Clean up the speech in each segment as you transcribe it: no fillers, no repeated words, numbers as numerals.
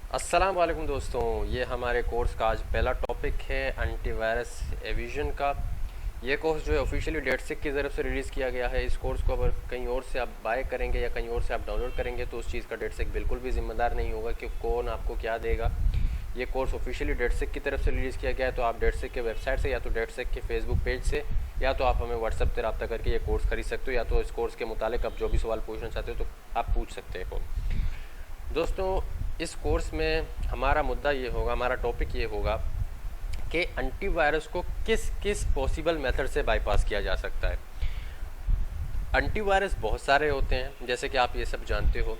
अस्सलाम वालेकुम दोस्तों, ये हमारे कोर्स का आज पहला टॉपिक है एंटीवायरस एविजन का। ये कोर्स जो है ऑफिशियली डेटसिक की तरफ से रिलीज़ किया गया है। इस कोर्स को अगर कहीं और से आप बाय करेंगे या कहीं और से आप डाउनलोड करेंगे तो उस चीज़ का डेटसिक बिल्कुल भी ज़िम्मेदार नहीं होगा कि कौन आपको क्या देगा। ये कोर्स ऑफिशियली डेटसिक की तरफ से रिलीज़ किया गया है, तो आप डेटसिक के वेबसाइट से या तो डेटसिक के फेसबुक पेज से या तो आप हमें व्हाट्सअप से रब्ता करके ये कोर्स खरीद सकते हो, या तो इस कोर्स के मुतालिक आप जो भी सवाल पूछना चाहते हो तो आप पूछ सकते हो। दोस्तों, इस कोर्स में हमारा मुद्दा ये होगा, हमारा टॉपिक ये होगा कि एंटीवायरस को किस किस पॉसिबल मेथड से बाईपास किया जा सकता है। एंटीवायरस बहुत सारे होते हैं, जैसे कि आप ये सब जानते हो।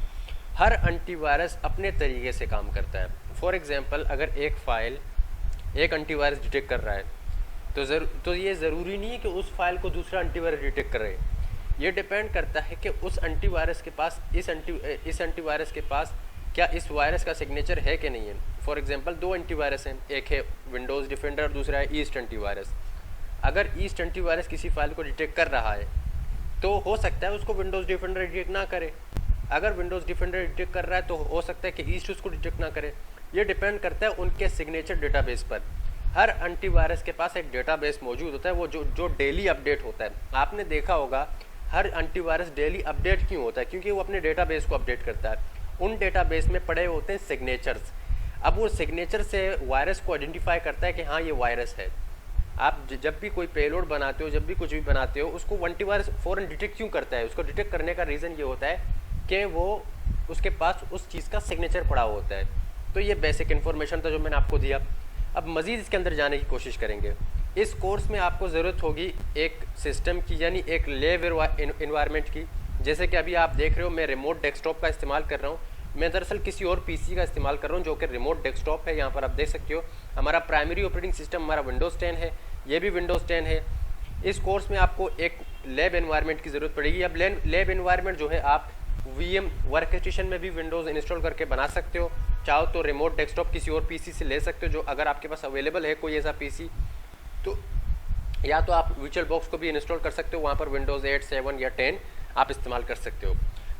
हर एंटीवायरस अपने तरीके से काम करता है। फॉर एग्जांपल, अगर एक फाइल एक एंटीवायरस डिटेक्ट कर रहा है तो ये ज़रूरी नहीं है कि उस फाइल को दूसरा एंटीवायरस डिटेक्ट करे। ये डिपेंड करता है कि उस एंटीवायरस के पास इस एंटीवायरस के पास क्या इस वायरस का सिग्नेचर है कि नहीं है। फॉर एग्जांपल, दो एंटीवायरस हैं, एक है विंडोज़ डिफेंडर और दूसरा है ईस्ट एंटीवायरस। अगर ईस्ट एंटीवायरस किसी फाइल को डिटेक्ट कर रहा है तो हो सकता है उसको विंडोज़ डिफेंडर डिटेक्ट ना करे। अगर विंडोज़ डिफेंडर डिटेक्ट कर रहा है तो हो सकता है कि ईस्ट उसको डिटेक्ट ना करे। ये डिपेंड करता है उनके सिग्नेचर डेटाबेस पर। हर एंटीवायरस के पास एक डेटाबेस मौजूद होता है, वो जो डेली अपडेट होता है। आपने देखा होगा हर एंटीवायरस डेली अपडेट क्यों होता है, क्योंकि वो अपने डेटाबेस को अपडेट करता है। उन डेटाबेस में पड़े होते हैं सिग्नेचर्स। अब वो सिग्नेचर से वायरस को आइडेंटिफाई करता है कि हाँ ये वायरस है। आप जब भी कोई पेलोड बनाते हो, जब भी कुछ भी बनाते हो, उसको एंटीवायरस फ़ौरन डिटेक्ट क्यों करता है? उसको डिटेक्ट करने का रीज़न ये होता है कि वो उसके पास उस चीज़ का सिग्नेचर पड़ा होता है। तो ये बेसिक इन्फॉर्मेशन था जो मैंने आपको दिया। अब मज़ीद इसके अंदर जाने की कोशिश करेंगे। इस कोर्स में आपको ज़रूरत होगी एक सिस्टम की, यानी एक लैब इन्वायरमेंट की। जैसे कि अभी आप देख रहे हो, मैं रिमोट डेस्कटॉप का इस्तेमाल कर रहा हूँ। मैं दरअसल किसी और पीसी का इस्तेमाल कर रहा हूँ जो कि रिमोट डेस्कटॉप है। यहाँ पर आप देख सकते हो हमारा प्राइमरी ऑपरेटिंग सिस्टम हमारा विंडोज़ 10 है, ये भी विंडोज़ 10 है। इस कोर्स में आपको एक लैब एनवायरनमेंट की ज़रूरत पड़ेगी। अब लैब एनवायरनमेंट जो है आप वीएम वर्क स्टेशन में भी विंडोज़ इंस्टॉल करके बना सकते हो। चाहो तो रिमोट डेस्कटॉप किसी और पीसी से ले सकते हो, जो अगर आपके पास अवेलेबल है कोई ऐसा पीसी तो, या तो आप वर्चुअल बॉक्स को भी इंस्टॉल कर सकते हो, वहाँ पर विंडोज़ 8, 7 या 10 आप इस्तेमाल कर सकते हो।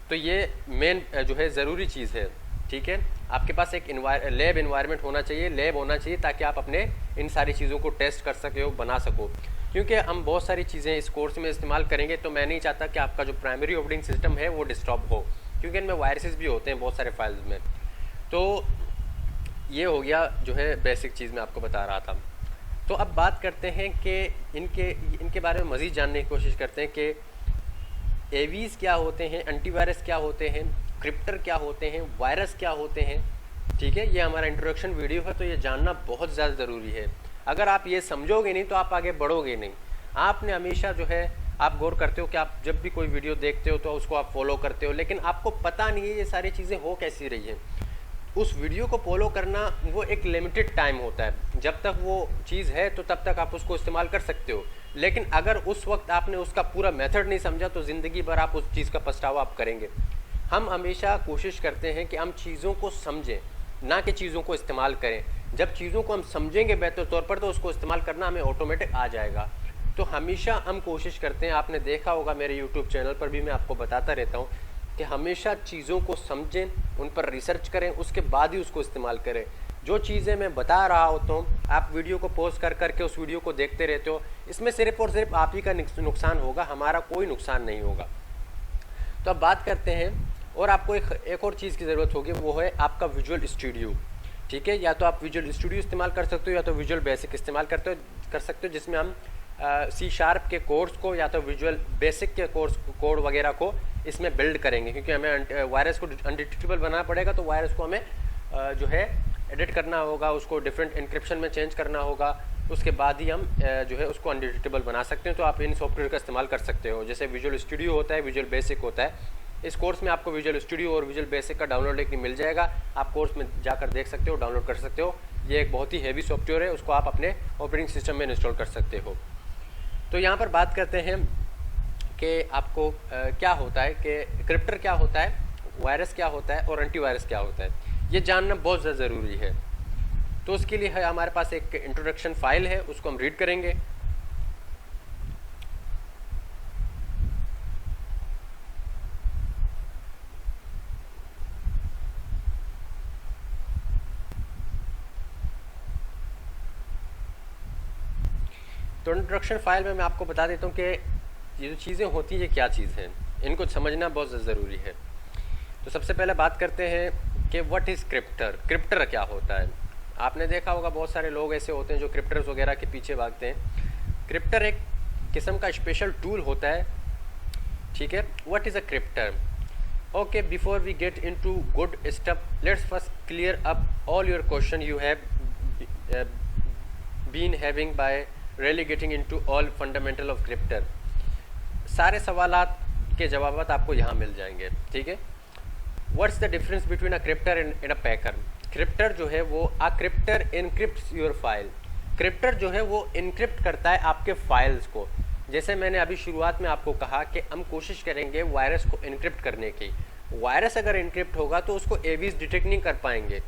तो ये मेन जो है ज़रूरी चीज़ है। ठीक है, आपके पास एक लैब इन्वायरमेंट होना चाहिए, लैब होना चाहिए, ताकि आप अपने इन सारी चीज़ों को टेस्ट कर सके हो, बना सको। क्योंकि हम बहुत सारी चीज़ें इस कोर्स में इस्तेमाल करेंगे, तो मैं नहीं चाहता कि आपका जो प्राइमरी ऑपरेटिंग सिस्टम है वो डिस्टर्ब हो, क्योंकि इनमें वायरसेस भी होते हैं बहुत सारे फाइल्स में। तो ये हो गया जो है बेसिक चीज़ मैं आपको बता रहा था। तो अब बात करते हैं कि इनके इनके बारे में मज़ीद जानने की कोशिश करते हैं कि एवीज़ क्या होते हैं, एंटीवायरस क्या होते हैं, क्रिप्टर क्या होते हैं, वायरस क्या होते हैं। ठीक है, ये हमारा इंट्रोडक्शन वीडियो है, तो ये जानना बहुत ज़्यादा ज़रूरी है। अगर आप ये समझोगे नहीं तो आप आगे बढ़ोगे नहीं। आपने हमेशा जो है, आप गौर करते हो कि आप जब भी कोई वीडियो देखते हो तो उसको आप फॉलो करते हो, लेकिन आपको पता नहीं है ये सारी चीज़ें हो कैसी रही हैं। उस वीडियो को फॉलो करना वो एक लिमिटेड टाइम होता है, जब तक वो चीज़ है तो तब तक आप उसको इस्तेमाल कर सकते हो। लेकिन अगर उस वक्त आपने उसका पूरा मेथड नहीं समझा तो ज़िंदगी भर आप उस चीज़ का पछतावा आप करेंगे। हम हमेशा कोशिश करते हैं कि हम चीज़ों को समझें, ना कि चीज़ों को इस्तेमाल करें। जब चीज़ों को हम समझेंगे बेहतर तौर पर तो उसको इस्तेमाल करना हमें ऑटोमेटिक आ जाएगा। तो हमेशा हम कोशिश करते हैं, आपने देखा होगा मेरे यूट्यूब चैनल पर भी मैं आपको बताता रहता हूँ कि हमेशा चीज़ों को समझें, उन पर रिसर्च करें, उसके बाद ही उसको इस्तेमाल करें। जो चीज़ें मैं बता रहा होता हूँ, आप वीडियो को पॉज कर करके उस वीडियो को देखते रहते हो, इसमें सिर्फ और सिर्फ आप ही का नुकसान होगा, हमारा कोई नुकसान नहीं होगा। तो अब बात करते हैं, और आपको एक और चीज़ की ज़रूरत होगी, वो है आपका विजुअल स्टूडियो। ठीक है, या तो आप विजुअल स्टूडियो इस्तेमाल कर सकते हो या तो विजुअल बेसिक इस्तेमाल कर सकते हो, जिसमें हम C# के कोर्स को या तो विजुअल बेसिक के कोड वगैरह को इसमें बिल्ड करेंगे, क्योंकि हमें वायरस को अनडिटेक्टेबल बनाना पड़ेगा। तो वायरस को हमें जो है एडिट करना होगा, उसको डिफरेंट इंक्रिप्शन में चेंज करना होगा, उसके बाद ही हम जो है उसको अनडिटेक्टेबल बना सकते हैं। तो आप इन सॉफ्टवेयर का इस्तेमाल कर सकते हो, जैसे विजुअल स्टूडियो होता है, विजुअल बेसिक होता है। इस कोर्स में आपको विजुअल स्टूडियो और विजुअल बेसिक का डाउनलोड लिंक मिल जाएगा, आप कोर्स में जाकर देख सकते हो, डाउनलोड कर सकते हो। ये एक बहुत ही हैवी सॉफ्टवेयर है, उसको आप अपने ऑपरेटिंग सिस्टम में इंस्टॉल कर सकते हो। तो यहाँ पर बात करते हैं कि आपको क्या होता है, कि क्रिप्टर क्या होता है, वायरस क्या होता है और एंटीवायरस क्या होता है, ये जानना बहुत ज़्यादा ज़रूरी है। तो उसके लिए है हमारे पास एक इंट्रोडक्शन फाइल है, उसको हम रीड करेंगे। तो इंट्रोडक्शन फाइल में मैं आपको बता देता हूँ कि ये जो चीज़ें होती हैं ये क्या चीज़ है, इनको समझना बहुत ज़रूरी है। तो सबसे पहले बात करते हैं कि व्हाट इज़ क्रिप्टर। क्रिप्टर क्या होता है। आपने देखा होगा बहुत सारे लोग ऐसे होते हैं जो क्रिप्टर्स वगैरह के पीछे भागते हैं। क्रिप्टर एक किस्म का स्पेशल टूल होता है, ठीक है। What is a crypter? Okay, before we get into good stuff, let's first clear up all your question you have been having by really getting into all fundamental of crypter. सारे सवालात के जवाब आपको यहाँ मिल जाएंगे, ठीक है। What's the difference between a crypter and a packer? Crypter जो है वो अ क्रिप्टर इनक्रिप्ट्स योर फाइल। क्रिप्टर जो है वो इनक्रिप्ट करता है आपके फाइल्स को। जैसे मैंने अभी शुरुआत में आपको कहा कि हम कोशिश करेंगे वायरस को इनक्रिप्ट करने की। वायरस अगर इनक्रिप्ट होगा तो उसको एवीज डिटेक्ट नहीं कर पाएंगे।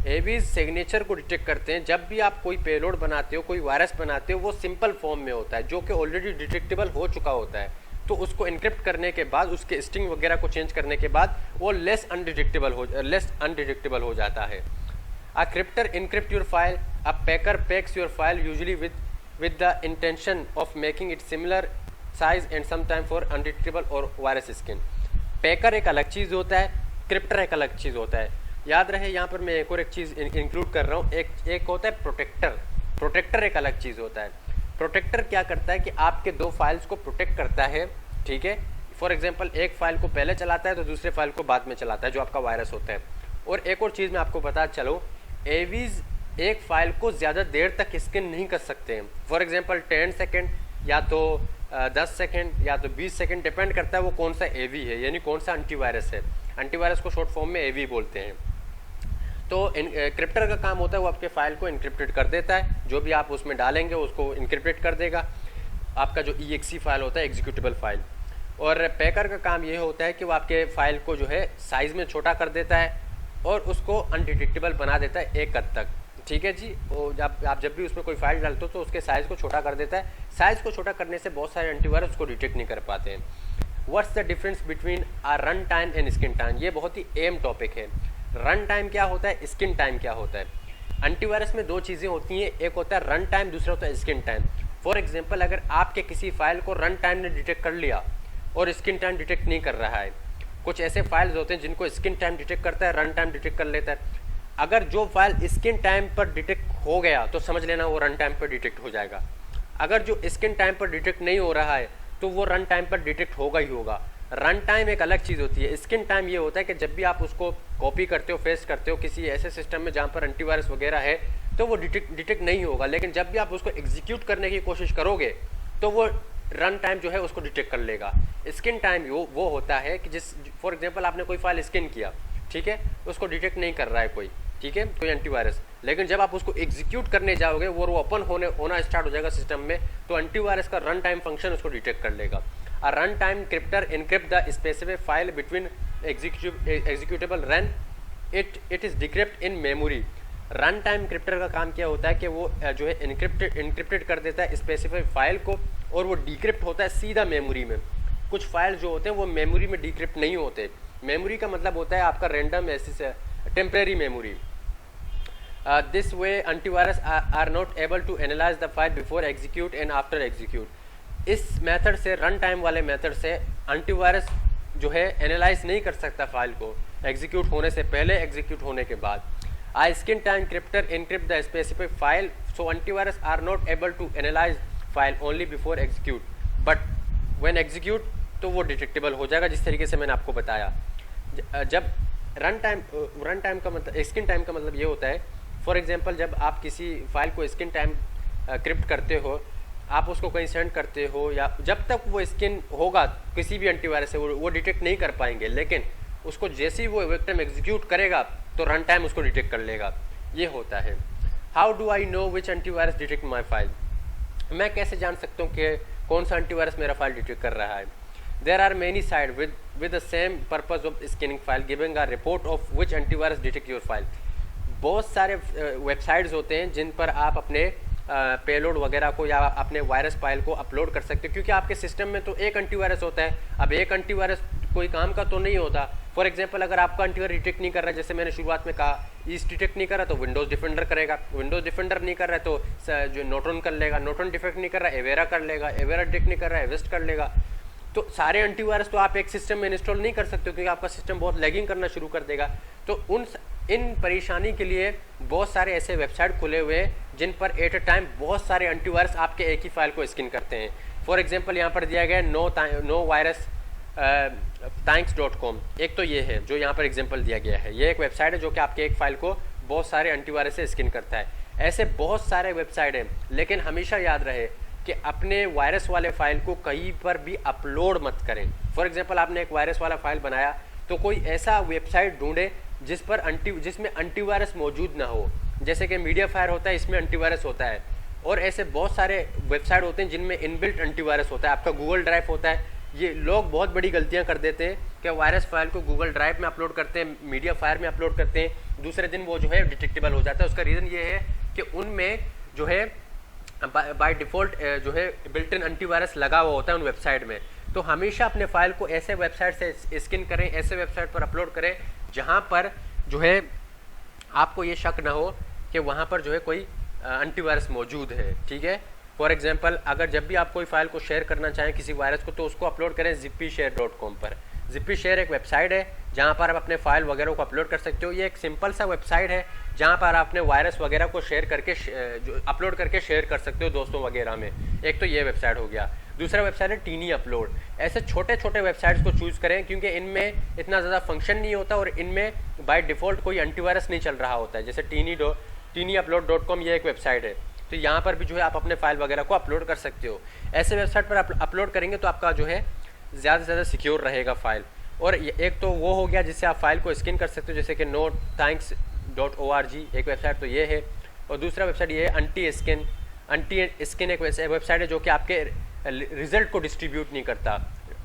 एवीज सिग्नेचर को डिटेक्ट करते हैं। जब भी आप कोई पेलोड बनाते हो, कोई वायरस बनाते हो, वो सिंपल फॉर्म में होता है जो कि ऑलरेडी डिटेक्टेबल हो चुका होता है। तो उसको इनक्रिप्ट करने के बाद, उसके स्ट्रिंग वगैरह को चेंज करने के बाद वो लेस अनडिटेक्टेबल हो जाता है। A crypter encrypt your file, a packer packs your file usually with the intention of making it similar size and sometime for undetectable or virus skin। पैकर एक अलग चीज़ होता है, क्रिप्टर एक अलग चीज़ होता है। याद रहे, यहाँ पर मैं एक और एक चीज़ इंक्लूड कर रहा हूँ। एक होता है प्रोटेक्टर। प्रोटेक्टर एक अलग चीज़ होता है। प्रोटेक्टर क्या करता है कि आपके दो फाइल्स को प्रोटेक्ट करता है, ठीक है। फॉर एग्जांपल एक फाइल को पहले चलाता है तो दूसरे फाइल को बाद में चलाता है, जो आपका वायरस होता है। और एक और चीज़ मैं आपको बता चलो, एवीज एक फाइल को ज़्यादा देर तक स्कैन नहीं कर सकते हैं। फॉर एग्जांपल 10 सेकेंड या तो 10 सेकेंड या तो 20 सेकेंड, डिपेंड करता है वो कौन सा एवी है, यानी कौन सा एंटीवायरस है। एंटीवायरस को शॉर्ट फॉर्म में एवी बोलते हैं। तो क्रिप्टर का काम होता है वो आपके फाइल को इनक्रिप्टेड कर देता है। जो भी आप उसमें डालेंगे उसको इनक्रिप्टेड कर देगा, आपका जो EXE फाइल होता है, एग्जीक्यूटेबल फाइल। और पैकर का काम ये होता है कि वो आपके फाइल को जो है साइज़ में छोटा कर देता है और उसको अनडिटेक्टेबल बना देता है एक हद तक, ठीक है जी। वो आप जब भी उसमें कोई फाइल डालते हो तो उसके साइज़ को छोटा कर देता है। साइज़ को छोटा करने से बहुत सारे एंटीवायरस उसको डिटेक्ट नहीं कर पाते हैं। What's the difference between a run time and skin time? ये बहुत ही एम टॉपिक है। रन टाइम क्या होता है, स्किन टाइम क्या होता है? एंटीवायरस में दो चीज़ें होती हैं, एक होता है रन टाइम, दूसरा होता है स्किन टाइम। फॉर एग्जाम्पल, अगर आपके किसी फाइल को रन टाइम ने डिटेक्ट कर लिया और स्किन टाइम डिटेक्ट नहीं कर रहा है, कुछ ऐसे फाइल्स होते हैं जिनको स्किन टाइम डिटेक्ट करता है, रन टाइम डिटेक्ट कर लेता है। अगर जो फाइल स्किन टाइम पर डिटेक्ट हो गया तो समझ लेना वो रन टाइम पर डिटेक्ट हो जाएगा। अगर जो स्किन टाइम पर डिटेक्ट नहीं हो रहा है तो वो रन टाइम पर डिटेक्ट होगा ही होगा। रन टाइम एक अलग चीज़ होती है। स्किन टाइम ये होता है कि जब भी आप उसको कॉपी करते हो, पेस्ट करते हो किसी ऐसे सिस्टम में जहाँ पर एंटीवायरस वगैरह है, तो वो डिटेक्ट नहीं होगा। लेकिन जब भी आप उसको एग्जीक्यूट करने की कोशिश करोगे तो वो रन टाइम जो है उसको डिटेक्ट कर लेगा। स्किन टाइम वो होता है कि जिस फॉर एग्जांपल आपने कोई फाइल स्किन किया, ठीक है, उसको डिटेक्ट नहीं कर रहा है कोई, ठीक है, कोई एंटीवायरस। लेकिन जब आप उसको एग्जीक्यूट करने जाओगे वो ओपन होना स्टार्ट हो जाएगा सिस्टम में, तो एंटीवायरस का रन टाइम फंक्शन उसको डिटेक्ट कर लेगा। A runtime crypter encrypt the specific file between executable run it is decrypt in memory। Run time crypter का काम क्या होता है कि वो जो है इनक्रिप्टेड कर देता है स्पेसिफिक फाइल को और वो डिक्रिप्ट होता है सीधा मेमोरी में। कुछ फाइल जो होते हैं वो मेमोरी में डिक्रिप्ट नहीं होते। मेमोरी का मतलब होता है आपका random temporary memory. This way antivirus are not able to analyse the file before execute and after execute. इस मेथड से, रन टाइम वाले मेथड से एंटीवायरस जो है एनालाइज नहीं कर सकता फाइल को, एग्जीक्यूट होने से पहले, एग्जीक्यूट होने के बाद। I scan time crypter encrypt the specific file so antivirus are not able to analyse file only before execute, but when execute तो वो डिटेक्टेबल हो जाएगा, जिस तरीके से मैंने आपको बताया। जब रन टाइम का मतलब, स्किन टाइम का मतलब ये होता है, फॉर एग्जांपल जब आप किसी फाइल को स्किन टाइम क्रिप्ट करते हो, आप उसको कहीं सेंड करते हो, या जब तक वो स्किन होगा किसी भी एंटीवायरस से वो डिटेक्ट नहीं कर पाएंगे। लेकिन उसको जैसे ही वो विक्टिम एग्जीक्यूट करेगा तो रन टाइम उसको डिटेक्ट कर लेगा। ये होता है। How do I know which antivirus detect my file? मैं कैसे जान सकता हूँ कि कौन सा एंटीवायरस मेरा फाइल डिटेक्ट कर रहा है? There are many site with the same purpose of scanning file giving a report of which antivirus detect your file. बहुत सारे वेबसाइट्स होते हैं जिन पर आप अपने पेलोड वगैरह को या अपने वायरस फाइल को अपलोड कर सकते हो, क्योंकि आपके सिस्टम में तो एक एंटीवायरस होता है। अब एक एंटीवायरस कोई काम का तो नहीं होता। फॉर एग्जांपल अगर आपका एंटीवायरस डिटेक्ट नहीं कर रहा है, जैसे मैंने शुरुआत में कहा ईस्ट डिटेक्ट नहीं कर रहा तो विंडोज़ डिफेंडर करेगा, विंडोज़ डिफेंडर नहीं कर रहा है तो जो नोटन कर लेगा, नोटन डिटेक्ट नहीं कर रहा है एवेरा कर लेगा, एवेरा डिटेक्ट नहीं कर रहा है एवेस्ट कर लेगा। तो सारे एंटीवायरस तो आप एक सिस्टम में इंस्टॉल नहीं कर सकते हो क्योंकि आपका सिस्टम बहुत लैगिंग करना शुरू कर देगा। तो इन परेशानी के लिए बहुत सारे ऐसे वेबसाइट खुले हुए हैं जिन पर एट अ टाइम बहुत सारे एंटीवायरस आपके एक ही फाइल को स्किन करते हैं। फॉर एग्जांपल यहाँ पर दिया गया है नो वायरस thanks.com, एक तो ये है जो यहाँ पर एग्जांपल दिया गया है। ये एक वेबसाइट है जो कि आपके एक फाइल को बहुत सारे एंटीवायरस से स्किन करता है। ऐसे बहुत सारे वेबसाइट हैं, लेकिन हमेशा याद रहे कि अपने वायरस वाले फाइल को कहीं पर भी अपलोड मत करें। फॉर एग्जांपल आपने एक वायरस वाला फाइल बनाया तो कोई ऐसा वेबसाइट ढूंढे जिसमें एंटीवायरस मौजूद ना हो। जैसे कि मीडिया फायर होता है, इसमें एंटीवायरस होता है, और ऐसे बहुत सारे वेबसाइट होते हैं जिनमें इनबिल्ट एंटीवायरस होता है। आपका गूगल ड्राइव होता है, ये लोग बहुत बड़ी गलतियां कर देते हैं कि वायरस फाइल को गूगल ड्राइव में अपलोड करते हैं, मीडिया फायर में अपलोड करते हैं, दूसरे दिन वो जो है डिटेक्टेबल हो जाता है। उसका रीज़न ये है कि उनमें जो है बाय डिफ़ॉल्ट जो है बिल्ट इन एंटीवायरस लगा हुआ होता है उन वेबसाइट में। तो हमेशा अपने फाइल को ऐसे वेबसाइट से स्किन करें, ऐसे वेबसाइट पर अपलोड करें जहाँ पर जो है आपको ये शक ना हो कि वहाँ पर जो है कोई एंटीवायरस मौजूद है। ठीक है, फॉर एग्जांपल अगर जब भी आप कोई फाइल को शेयर करना चाहें किसी वायरस को तो उसको अपलोड करें zippyshare.com पर। zippyshare एक वेबसाइट है जहाँ पर आप अपने फाइल वगैरह को अपलोड कर सकते हो। ये एक सिंपल सा वेबसाइट है जहाँ पर आप अपने वायरस वगैरह को शेयर करके जो अपलोड करके शेयर कर सकते हो दोस्तों वगैरह में। एक तो ये वेबसाइट हो गया। दूसरा वेबसाइट है टीनी अपलोड। ऐसे छोटे छोटे वेबसाइट्स को चूज़ करें क्योंकि इनमें इतना ज़्यादा फंक्शन नहीं होता और इनमें बाय डिफ़ॉल्ट कोई एंटीवायरस नहीं चल रहा होता है। जैसे tinyupload.com ये एक वेबसाइट है, तो यहाँ पर भी जो है आप अपने फाइल वगैरह को अपलोड कर सकते हो। ऐसे वेबसाइट पर आप अपलोड करेंगे तो आपका जो है ज़्यादा से ज़्यादा सिक्योर रहेगा फाइल। और एक तो वो हो गया जिससे आप फाइल को स्किन कर सकते हो, जैसे कि nothanks.org एक वेबसाइट तो ये है। और दूसरा वेबसाइट ये है अंटी स्किन एक वेबसाइट है जो कि आपके रिजल्ट को डिस्ट्रीब्यूट नहीं करता।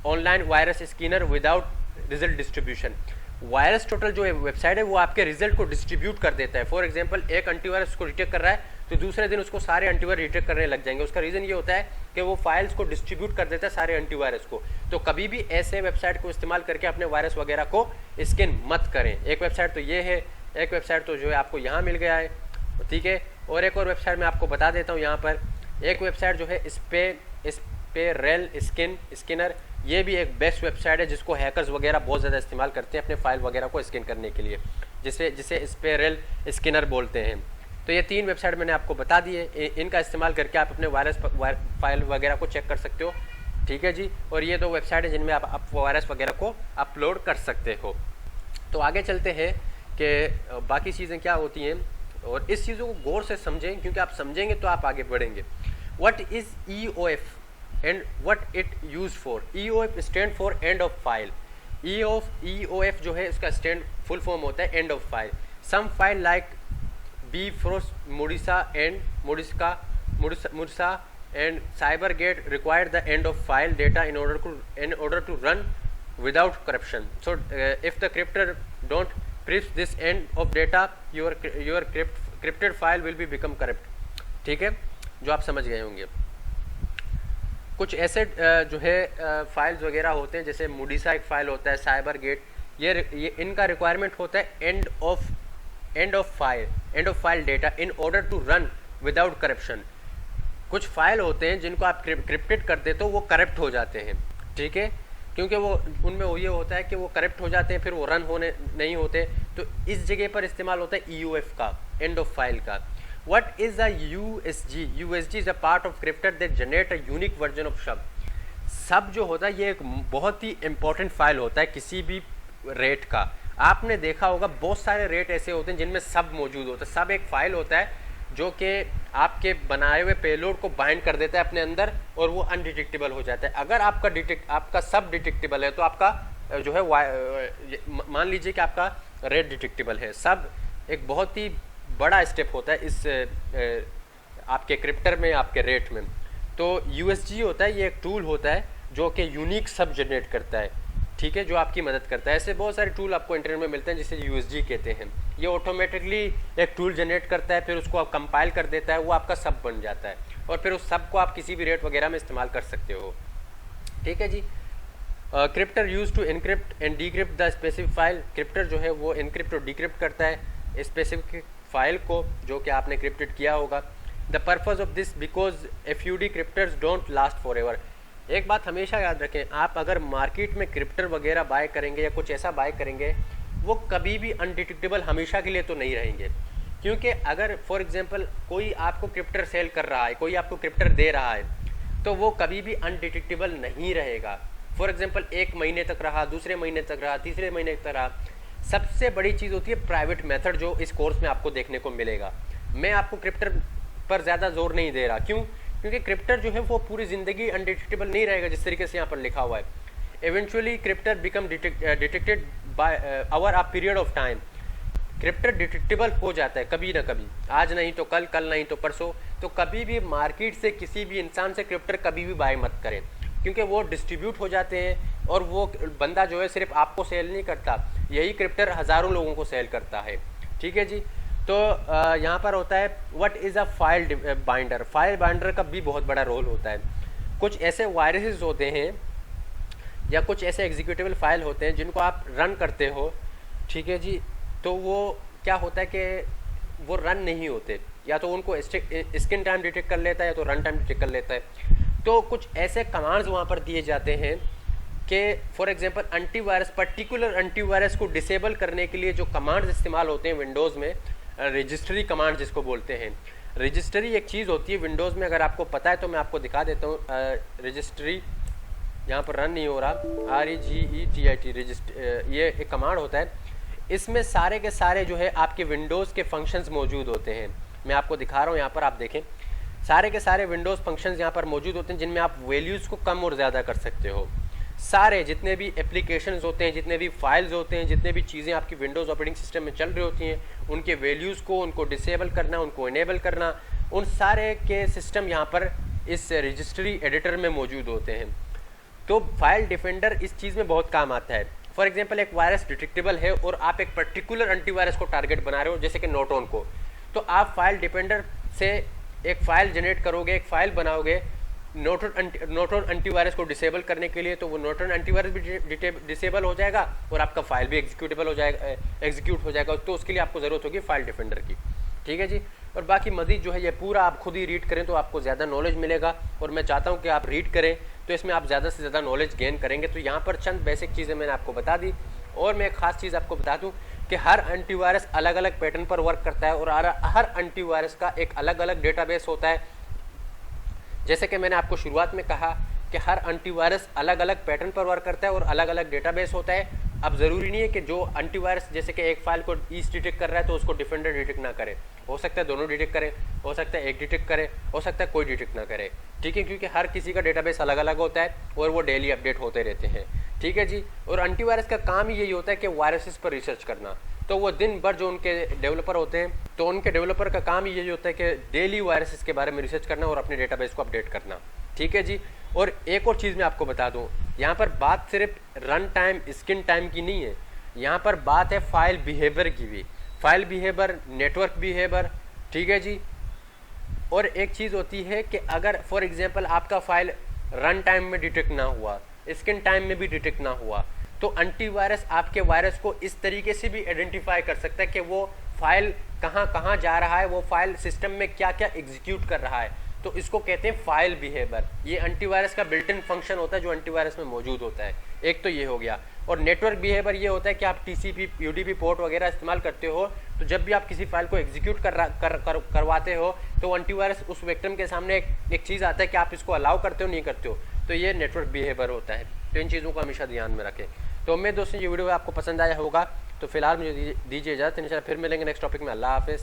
Online virus Skinner without result distribution. Virus total जो है वेबसाइट है वो आपके रिजल्ट को डिस्ट्रीब्यूट कर देता है। फॉर एग्जांपल एक एंटीवायरस उसको डिटेक्ट कर रहा है तो दूसरे दिन उसको सारे एंटीवायरस डिटेक्ट करने लग जाएंगे। उसका रीज़न ये होता है कि वो फाइल्स को डिस्ट्रीब्यूट कर देता है सारे एंटीवायरस को। तो कभी भी ऐसे वेबसाइट को इस्तेमाल करके अपने वायरस वगैरह को स्किन मत करें। एक वेबसाइट तो ये है, एक वेबसाइट तो जो है आपको यहाँ मिल गया है, ठीक है। और एक और वेबसाइट मैं आपको बता देता हूँ यहाँ पर। एक वेबसाइट जो है स्पेरेल स्किनर, ये भी एक बेस्ट वेबसाइट है जिसको हैकर्स वगैरह बहुत ज़्यादा इस्तेमाल करते हैं अपने फाइल वगैरह को स्किन करने के लिए, जिसे स्पेरेल स्किनर बोलते हैं। तो ये 3 वेबसाइट मैंने आपको बता दी है, इनका इस्तेमाल करके आप अपने वायरस फाइल वगैरह को चेक कर सकते हो। ठीक है जी। और ये 2 वेबसाइट है जिनमें आप वायरस वगैरह को अपलोड कर सकते हो। तो आगे चलते हैं कि बाकी चीज़ें क्या होती हैं और इस चीज़ों को गौर से समझें, क्योंकि आप समझेंगे तो आप आगे बढ़ेंगे। What is EOF and what it used for? EOF stand for end of file। EOF जो है इसका स्टैंड फुल फॉर्म होता है end of file। some file like bfrost Mudisa and CyberGate require the end of file data in order to run without corruption। so if the cryptor don't press this end of data your crypted file will be become corrupt। ठीक है, जो आप समझ गए होंगे। कुछ ऐसे जो है फाइल्स वगैरह होते हैं, जैसे मूडिसा एक फ़ाइल होता है, साइबर गेट, ये इनका रिक्वायरमेंट होता है end of file data in order to run without corruption. कुछ फाइल होते हैं जिनको आप क्रिप्टेड कर देते हो वो करप्ट हो जाते हैं। ठीक है, क्योंकि वो उनमें वो ये होता है कि वो करप्ट हो जाते हैं, फिर वो रन होने नहीं होते। तो इस जगह पर इस्तेमाल होता है EOF का, एंड ऑफ फाइल का। What is a USG? USG is a part of crypted that generate a unique version of sub। सब जो होता है ये एक बहुत ही इंपॉर्टेंट फाइल होता है किसी भी रेट का। आपने देखा होगा बहुत सारे रेट ऐसे होते हैं जिनमें सब मौजूद होता है। सब एक फाइल होता है जो कि आपके बनाए हुए पेलोड को बाइंड कर देता है अपने अंदर और वो अनडिटेक्टेबल हो जाता है। अगर आपका सब डिटेक्टेबल है तो आपका जो है मान लीजिए कि आपका रेट डिटेक्टेबल है। सब एक बहुत ही बड़ा स्टेप होता है इस आपके क्रिप्टर में, आपके रेट में। तो USG होता है, ये एक टूल होता है जो कि यूनिक सब जनरेट करता है। ठीक है, जो आपकी मदद करता है। ऐसे बहुत सारे टूल आपको इंटरनेट में मिलते हैं जिसे USG कहते हैं। ये ऑटोमेटिकली एक टूल जनरेट करता है, फिर उसको आप कंपाइल कर देता है, वो आपका सब बन जाता है और फिर उस सब को आप किसी भी रेट वगैरह में इस्तेमाल कर सकते हो। ठीक है जी। Crypter use to encrypt and decrypt the specific file. Crypter जो है वो इनक्रिप्ट और डिक्रिप्ट करता है स्पेसिफिक फाइल को जो कि आपने क्रिप्टेड किया होगा। The purpose of this because FUD crypters don't last forever. एक बात हमेशा याद रखें, आप अगर मार्केट में क्रिप्टर वगैरह बाय करेंगे या कुछ ऐसा बाय करेंगे, वो कभी भी अनडिटेक्टेबल हमेशा के लिए तो नहीं रहेंगे। क्योंकि अगर फॉर एग्जांपल कोई आपको क्रिप्टर सेल कर रहा है, कोई आपको क्रिप्टर दे रहा है, तो वो कभी भी अनडिटेक्टेबल नहीं रहेगा। फॉर एग्जांपल 1 महीने तक रहा, दूसरे महीने तक रहा, तीसरे महीने तक रहा। सबसे बड़ी चीज़ होती है प्राइवेट मेथड, जो इस कोर्स में आपको देखने को मिलेगा। मैं आपको क्रिप्टर पर ज़्यादा जोर नहीं दे रहा, क्यों? क्योंकि क्रिप्टर जो है वो पूरी ज़िंदगी अनडिटेक्टेबल नहीं रहेगा, जिस तरीके से यहाँ पर लिखा हुआ है। Eventually crypter become detected by over a period of time. Crypter detectable हो जाता है कभी ना कभी, आज नहीं तो कल, कल नहीं तो परसों। तो कभी भी मार्केट से किसी भी इंसान से क्रिप्टर कभी भी बाय मत करें, क्योंकि वो डिस्ट्रीब्यूट हो जाते हैं और वो बंदा जो है सिर्फ आपको सेल नहीं करता, यही क्रिप्टर हज़ारों लोगों को सेल करता है। ठीक है जी। तो यहाँ पर होता है what is a file binder. File binder का भी बहुत बड़ा रोल होता है। कुछ ऐसे वायरसेस होते हैं या कुछ ऐसे एग्जीक्यूटेबल फाइल होते हैं जिनको आप रन करते हो, ठीक है जी, तो वो क्या होता है कि वो रन नहीं होते, या तो उनको स्क्रीन टाइम डिटेक्ट कर लेता है या तो रन टाइम डिटेक्ट कर लेता है। तो कुछ ऐसे कमांड्स वहाँ पर दिए जाते हैं कि for example antivirus, particular antivirus को डिसेबल करने के लिए जो कमांड्स इस्तेमाल होते हैं विंडोज़ में, रजिस्ट्री कमांड जिसको बोलते हैं। रजिस्ट्री एक चीज़ होती है विंडोज़ में, अगर आपको पता है तो मैं आपको दिखा देता हूँ। रजिस्ट्री यहाँ पर रन नहीं हो रहा, REGETIT रजिस्ट्री, ये एक कमांड होता है। इसमें सारे के सारे जो है आपके विंडोज़ के फंक्शंस मौजूद होते हैं। मैं आपको दिखा रहा हूँ, यहाँ पर आप देखें, सारे के सारे विंडोज़ फंक्शंस यहाँ पर मौजूद होते हैं, जिनमें आप वैल्यूज़ को कम और ज़्यादा कर सकते हो। सारे जितने भी एप्लीकेशंस होते हैं, जितने भी फाइल्स होते हैं, जितने भी चीज़ें आपकी विंडोज़ ऑपरेटिंग सिस्टम में चल रही होती हैं, उनके वैल्यूज़ को, उनको डिसेबल करना, उनको इनेबल करना, उन सारे के सिस्टम यहाँ पर इस रजिस्ट्री एडिटर में मौजूद होते हैं। तो फाइल डिफेंडर इस चीज़ में बहुत काम आता है। फॉर एग्जांपल एक वायरस डिटेक्टेबल है और आप एक पर्टिकुलर एंटीवायरस को टारगेट बना रहे हो, जैसे कि नोटोन को, तो आप फाइल डिफेंडर से एक फ़ाइल जनरेट करोगे, एक फ़ाइल बनाओगे नोटोन एंटीवायरस को डिसेबल करने के लिए। तो वो नोटोन एंटीवायरस भी डिसेबल हो जाएगा और आपका फाइल भी एग्जीक्यूटेबल हो जाएगा, एग्जीक्यूट हो जाएगा। तो उसके लिए आपको ज़रूरत होगी फाइल डिफेंडर की। ठीक है जी। और बाकी मज़ीद जो है ये पूरा आप खुद ही रीड करें तो आपको ज़्यादा नॉलेज मिलेगा, और मैं चाहता हूँ कि आप रीड करें तो इसमें आप ज़्यादा से ज़्यादा नॉलेज गेन करेंगे। तो यहाँ पर चंद बेसिक चीज़ें मैंने आपको बता दी, और मैं एक ख़ास चीज़ आपको बता दूँ कि हर एंटीवायरस अलग अलग पैटर्न पर वर्क करता है, और हर एंटीवायरस का एक अलग अलग डेटाबेस होता है। जैसे कि मैंने आपको शुरुआत में कहा कि हर एंटीवायरस अलग अलग पैटर्न पर वर्क करता है और अलग अलग डेटाबेस होता है। अब ज़रूरी नहीं है कि जो एंटीवायरस जैसे कि एक फाइल को ईस्ट डिटेक्ट कर रहा है तो उसको डिफेंडर डिटेक्ट ना करे, हो सकता है दोनों डिटेक्ट करे, हो सकता है एक डिटेक्ट करे, हो सकता है कोई डिटेक्ट ना करे। ठीक है, क्योंकि हर किसी का डेटाबेस अलग अलग होता है और वो डेली अपडेट होते रहते हैं। ठीक है जी। और एंटीवायरस का काम ही यही होता है कि वायरसेस पर रिसर्च करना। तो वो दिन भर जो उनके डेवलपर होते हैं, तो उनके डेवलपर का काम ही यही होता है कि डेली वायरसेस के बारे में रिसर्च करना और अपने डेटाबेस को अपडेट करना। ठीक है जी। और एक और चीज़ मैं आपको बता दूं, यहाँ पर बात सिर्फ रन टाइम, स्क्रीन टाइम की नहीं है, यहाँ पर बात है फाइल बिहेवियर की भी। File behaviour, network behaviour. ठीक है जी। और एक चीज़ होती है कि अगर फॉर एग्जांपल आपका फाइल रन टाइम में डिटेक्ट ना हुआ, स्क्रीन टाइम में भी डिटेक्ट ना हुआ, तो एंटीवायरस आपके वायरस को इस तरीके से भी आइडेंटिफाई कर सकता है कि वो फाइल कहाँ कहाँ जा रहा है, वो फाइल सिस्टम में क्या क्या एग्जीक्यूट कर रहा है। तो इसको कहते हैं फाइल बिहेवियर। ये एंटीवायरस का बिल्ट इन फंक्शन होता है जो एंटीवायरस में मौजूद होता है। एक तो ये हो गया। और नेटवर्क बिहेवियर ये होता है कि आप TCP UDP पोर्ट वगैरह इस्तेमाल करते हो, तो जब भी आप किसी फाइल को एग्जीक्यूट करवाते हो तो एंटीवायरस उस विक्टिम के सामने एक चीज़ आता है कि आप इसको अलाउ करते हो नहीं करते हो, तो ये नेटवर्क बिहेवियर होता है। तो इन चीज़ों को हमेशा ध्यान में रखें। तो उम्मीद दोस्तों ये वीडियो आपको पसंद आया होगा। तो फिलहाल मुझे दीजिए इजाज़त, इंशाल्लाह फिर मिलेंगे नेक्स्ट टॉपिक में। अल्लाह हाफिज़।